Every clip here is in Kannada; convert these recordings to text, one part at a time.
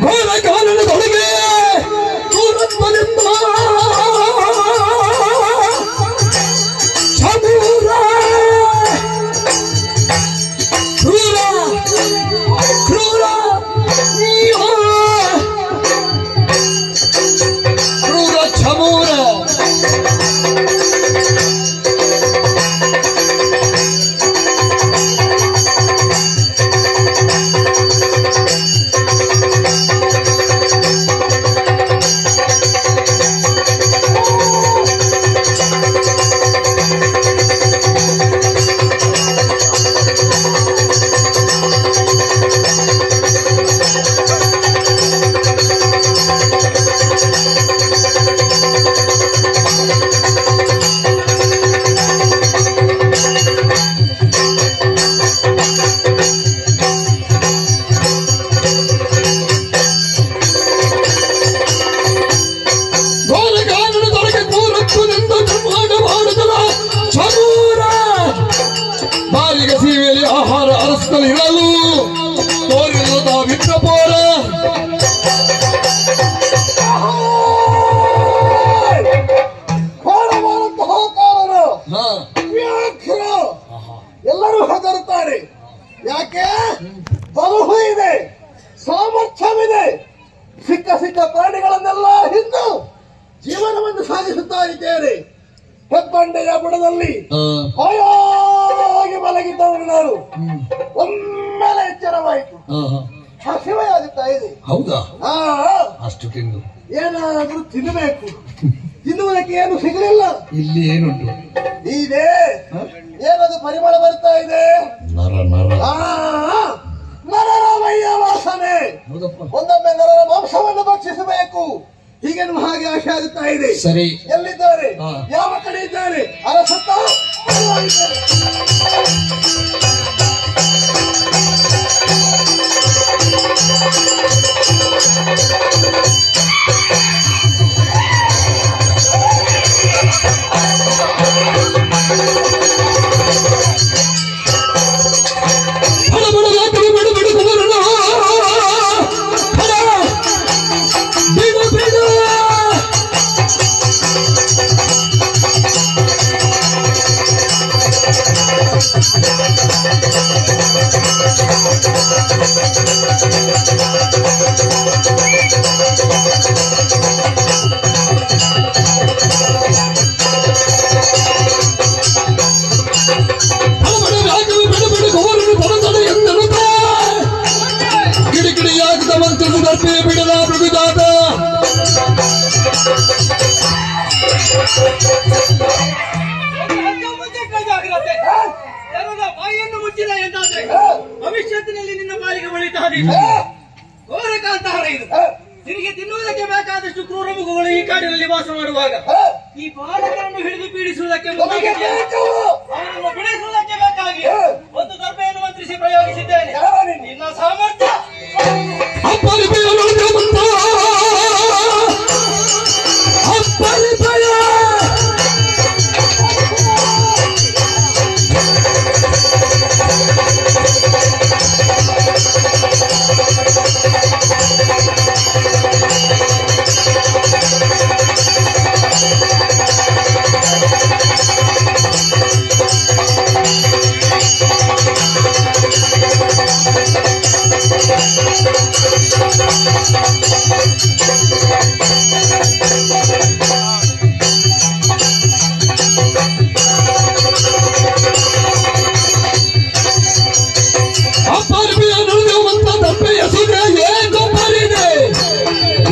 ಘೋರ ಕಾರಣದೊಳಗೆ ಕ್ರೂರತ್ವದಿಂದ ಚಮೂರ ಕ್ರೂರ ಕ್ರೂರ ಕ್ರೂರ ಚಮೂರ ಬಾಲಿಗೆ ಸೀಮೆಯಲ್ಲಿ ಆಹಾರ ಅರಸದಲ್ಲಿ ಇರಲು ತೋರಿರುವುದ ವಿಪ್ರಪೋರ ಎಲ್ಲರೂ ಹೆದರುತ್ತಾರೆ. ಯಾಕೆ? ಬಲವು ಇದೆ, ಸಾಮರ್ಥ್ಯವಿದೆ. ಸಿಕ್ಕ ಸಿಕ್ಕ ಪ್ರಾಣಿಗಳನ್ನೆಲ್ಲ ಹಿಂದು ಜೀವನವನ್ನು ಸಾಗಿಸುತ್ತಾ ಇದ್ದೇನೆ. ಹೆಬ್ಬಂಡೆಯ ಬುಡದಲ್ಲಿ ಹಾಯಾಗಿ ಮಲಗಿದ್ದವನು ನಾನು. ಒಮ್ಮೆಲೆ ಎಚ್ಚರವಾಯಿತು, ಹಸಿವೆಯಾಗುತ್ತಾ ಇದೆ. ಹೌದಾ? ಅಷ್ಟು ತಿಂದು ಏನಾದರೂ ತಿನ್ನಬೇಕು. ತಿನ್ನುವುದಕ್ಕೆ ಏನು ಸಿಗಲಿಲ್ಲ. ಇಲ್ಲಿ ಏನುಂಟು? ಇದೆ, ಏನದು ಪರಿಮಳ ಬರ್ತಾ ಇದೆ. ನರರಮಯ್ಯ ವಾಸನೆ. ಒಂದೊಮ್ಮೆ ನರರ ಮಾಂಸವನ್ನು ಭಕ್ಷಿಸಬೇಕು. ಹೀಗೆ ಹಾಗೆ ಆಶೆ ಆಗುತ್ತಾ ಇದೆ. ಸರಿ, ಎಲ್ಲಿದ್ದಾರೆ? ಯಾವ ಕಡೆ ಇದ್ದಾರೆ? ಅರಸತ್ತ ಬಿಡಲ ಮೃದುಜಾತ ಬಾಯಿಯನ್ನು ಮುಚ್ಚಿದ ಎಂದಾದ್ರೆ ಭವಿಷ್ಯತ್ತಿನಲ್ಲಿ ನಿನ್ನ ಬಾಯಿಗೆ ಬಳಿತಾದ ಘೋರಕಾಂತಹಾರ ಇದು. ನಿನಗೆ ತಿನ್ನುವುದಕ್ಕೆ ಬೇಕಾದಷ್ಟು ಕ್ರೂರ ಮೃಗಗಳು ಈ ಕಾಡಿನಲ್ಲಿ ವಾಸ ಮಾಡುವಾಗ ಈ ಬಾಲಕರನ್ನು ಹಿಡಿದು ಪೀಡಿಸುವುದಕ್ಕೆ ಅವರನ್ನು ಬಿಡಿಸುವುದಕ್ಕೆ ಬೇಕಾಗಿ ಒಂದು ದರ್ಬೆಯನ್ನು ಮಂತ್ರಿಸಿ ಪ್ರಯೋಗಿಸಿದ್ದೇನೆ. ನಿನ್ನ ಸಾಮರ್ಥ್ಯ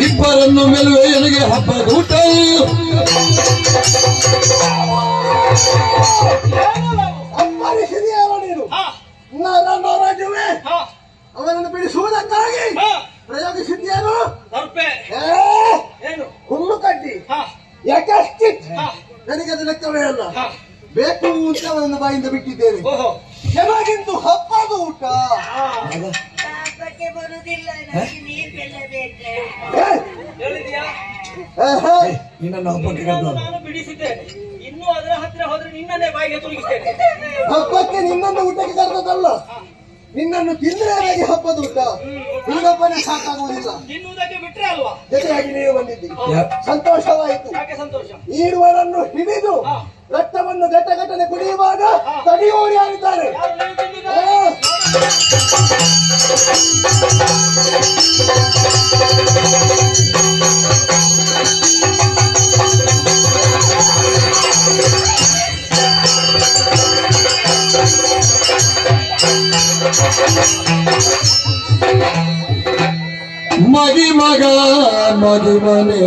ಇಬ್ಬರನ್ನು ಮೆಲುವೆ ನನಗೆ ಹಬ್ಬದ ಊಟ. ಅಪ್ಪರಿಸಿದೆಯಲ್ಲ ನೀನು ರಾಜುವೆ. ಅವನನ್ನು ಬಿಡಿಸುವುದಕ್ಕಾಗಿ ಪ್ರಯೋಗಿಸಿದ್ಯಾನು ಹುಲ್ಲು ಕಡ್ಡಿ. ಯಾಕೆ ನನಗೆ ಅದು ಲೆಕ್ಕವೇ ಅಲ್ಲ. ಬೇಕು ಅಂತ ಅವನನ್ನು ಬಾಯಿಂದ ಬಿಟ್ಟಿದ್ದೇನೆ. ಚೆನ್ನಾಗಿಂದು ಹಬ್ಬದ ಊಟ. ಬರುದಿಲ್ಲ, ನಿನ್ನನ್ನು ಹಬ್ಬಕ್ಕೆ ನಾನು ಬಿಡಿಸಿದ್ದೇನೆ. ಇನ್ನು ಅದರ ಹತ್ತಿರ ಹೋದ್ರೆ ನಿನ್ನನ್ನೇ ಬಾಯಿಗೆ ತುಳುಕಿಸ್ತೇನೆ. ಹಬ್ಬಕ್ಕೆ ನಿನ್ನನ್ನು ಊಟಕ್ಕೆ ಕರೆದಲ್ಲ, ನಿನ್ನನ್ನು ತಿಂದ್ರೆ ನನಗೆ ಹಬ್ಬದ ಊಟ ನಿನ್ನೊಬ್ಬನೇ ಸಾಕಾಗುವುದಿಲ್ಲ. ತಿನ್ನುವುದಕ್ಕೆ ಬಿಟ್ರೆ ಅಲ್ವಾ? ಜೊತೆಯಾಗಿ ನೀವು ಬಂದಿದ್ದೀರಿ, ಯಾ- ಸಂತೋಷವಾಯಿತು. ಯಾಕೆ ಸಂತೋಷ? ಈರುವರನ್ನು ಹಿಡಿದು ರಕ್ತವನ್ನು ಘಟಘಟನೆ ಕುಡಿಯುವಾಗ ತಡೆಯುವವರು ಯಾರಿದ್ದಾರೆ? ಯಾರು ನೀವು ತಿಂದಿದ್ದಾರೆ? ಮಗಿ ಮಗ ಮಗಿ ಮನೆ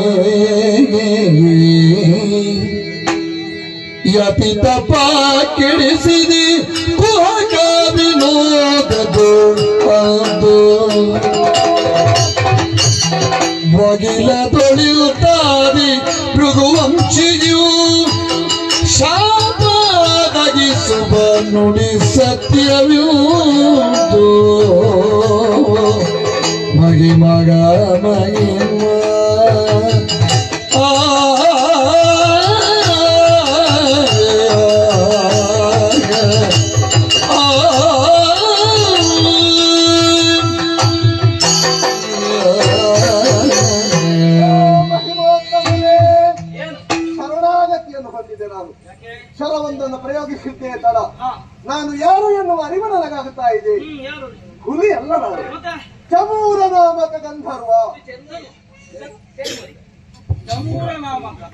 ಯತಿ ತಪ ಕೆಡಿಸಿದಿ ಕುಹಕ ವಿನೋದದು ಅಂದು ಬಗಿಲ ತೊಳೆಯುತ್ತಾದಿ ಭೃಗುವಂಶಿಯು ಶಾಪದಗಿಸುವ ನುಡಿ ಸತ್ಯವ್ಯೂದು ಮಗಿ ಮಗ ಮಗಿಮ ಮಹಿಮೋತ್ತಮನೇ, ಏನು? ಶರಣಾಗತಿಯನ್ನು ಹೊಂದಿದೆ ನಾನು. ಯಾಕೆ? ಶರವೊಂದನ್ನು ಪ್ರಯೋಗಿಸಿದ್ದೇ ತಡ. ಹಾ. ನಾನು ಯಾರು ಎನ್ನುವ ಅರಿವು ನನಗಾಗುತ್ತಾ ಇದೆ. ಯಾರು? ಹುಲಿ ಅಲ್ಲ ನಾನು, ಮತ್ತೆ? ಚಮೂರ ನಾಮಕ ಗಂಧರ್ವ. ಚಂದನು. ಸೇರಿ. ಚಮೂರ ನಾಮಕ.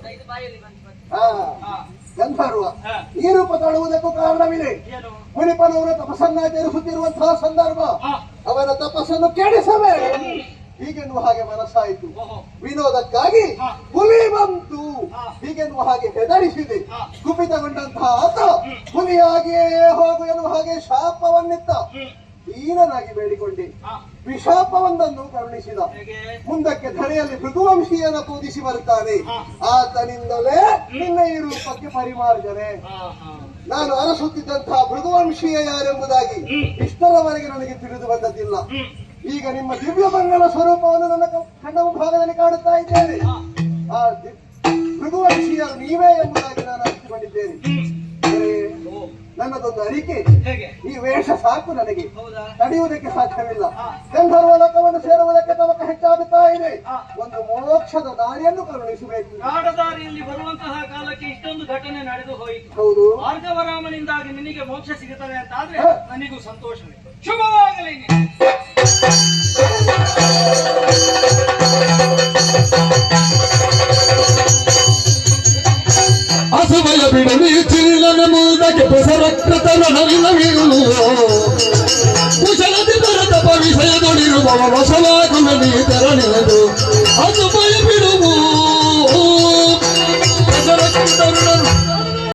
ಇದು ಬಾಯಲ್ಲಿ ಬಂತು. ಹಾ, ಹಾ. ಗಂಧರ್ವ. ಹಾ. ಈ ರೂಪ ತಾಳುವುದಕ್ಕೂ ಕಾರಣವಿದೆ. ಏನು? ಮುನಿಪನವರು ತಪಸ್ಸನ್ನಾಚರಿಸುತ್ತಿರುವಂತಹ ಸಂದರ್ಭ. ಹಾ. ಅವನ ತಪಸ್ಸನ್ನು ಕೆಡಿಸಬೇಡ ಹೀಗೆನ್ನುವ ಹಾಗೆ ಮನಸ್ಸಾಯಿತು. ಓಹೋ. ವಿನೋದಕ್ಕಾಗಿ ಹಾ. ಹುಲಿ ಬಂತು ಹಾ. ಹೀಗೆನ್ನುವ ಹಾಗೆ ಹೆದರಿಸಿದೆ. ಹಾ. ಕುಪಿತಗೊಂಡಂತಹ ಆತ ಹುಲಿಯಾಗಿಯೇ ಹೋಗು ಎನ್ನುವ ಹಾಗೆ ಶಾಪವನ್ನಿತ್ತ. ದೀನನಾಗಿ ಬೇಡಿಕೊಂಡೆ, ಹಾ. ವಿಶಾಪವೊಂದನ್ನು ಕರುಣಿಸಿದ. ಹೇಗೆ? ಮುಂದಕ್ಕೆ ಧರೆಯಲ್ಲಿ ಭೃಗುವಂಶೀಯನ ಪೂಜಿಸಿ ಬರುತ್ತಾನೆ. ಹಾ. ಆತನಿಂದಲೇ ನಿನ್ನ ಈ ರೂಪಕ್ಕೆ ಪರಿಮಾರ್ಜನೆ. ಹಾ, ಹಾ. ನಾನು ಅರಸುತ್ತಿದ್ದಂತಹ ಭೃಗುವಂಶೀಯ ಯಾರೆಂಬುದಾಗಿ ಇಷ್ಟರವರೆಗೆ ನನಗೆ ತಿಳಿದು ಬಂದದ್ದಿಲ್ಲ. ಈಗ ನಿಮ್ಮ ದಿವ್ಯ ಮಂಗಲ ಸ್ವರೂಪವನ್ನು ನನ್ನ ಕಣ್ಣ ಭಾಗದಲ್ಲಿ ಕಾಣುತ್ತಾ ಇದ್ದೇನೆ. ಆ ಭೃಗುವಂಶೀಯರು ನೀವೇ ಎಂಬುದಾಗಿ ನಾನು ಅರಿತುಕೊಂಡಿದ್ದೇನೆ. ಆದರೆ ನನ್ನದೊಂದು ಅರಿಕೆ, ಹೇಗೆ? ಈ ವೇಷ ಸಾಕು ನನಗೆ, ಹೌದಾ? ತಡೆಯುವುದಕ್ಕೆ ಸಾಧ್ಯವಿಲ್ಲ. ಹಾ. ಗಂಧರ್ವ ಲೋಕವನ್ನು ಸೇರುವುದಕ್ಕೆ ತವಕ ಹೆಚ್ಚಾಗುತ್ತಾ ಇದೆ. ಹಾ. ಒಂದು ಮೋಕ್ಷದ ದಾರಿಯನ್ನು ಕರುಣಿಸಬೇಕು. ಕಾಡದಾರಿಯಲ್ಲಿ ಬರುವಂತಹ ಕಾಲಕ್ಕೆ ಇಷ್ಟೊಂದು ಘಟನೆ ನಡೆದು ಹೋಯಿತು. ಹೌದು, ಭಾರ್ಗವರಾಮನಿಂದಾಗಿ ನಿನಗೆ ಮೋಕ್ಷ ಸಿಗುತ್ತದೆ ಅಂತ ಆದ್ರೆ ಹಾ. ನನಗೂ ಸಂತೋಷವೇ. ಶುಭವಾಗಲಿ ನಿನಗೆ. ಅಸಮಯ ಬಿಡಲಿ ಚಿಲ್ಲನ ಮೂಲಕ್ಕೆ ಪೆಸರಕ್ತನ ನವಿಲು ಕುಶಲದಿ ಬರತಪ ವಿಷಯದೊಳಿರುವವ ವಶವಾಗುವ ನೀ ತೆರಳಿದು ಅಸಮಯ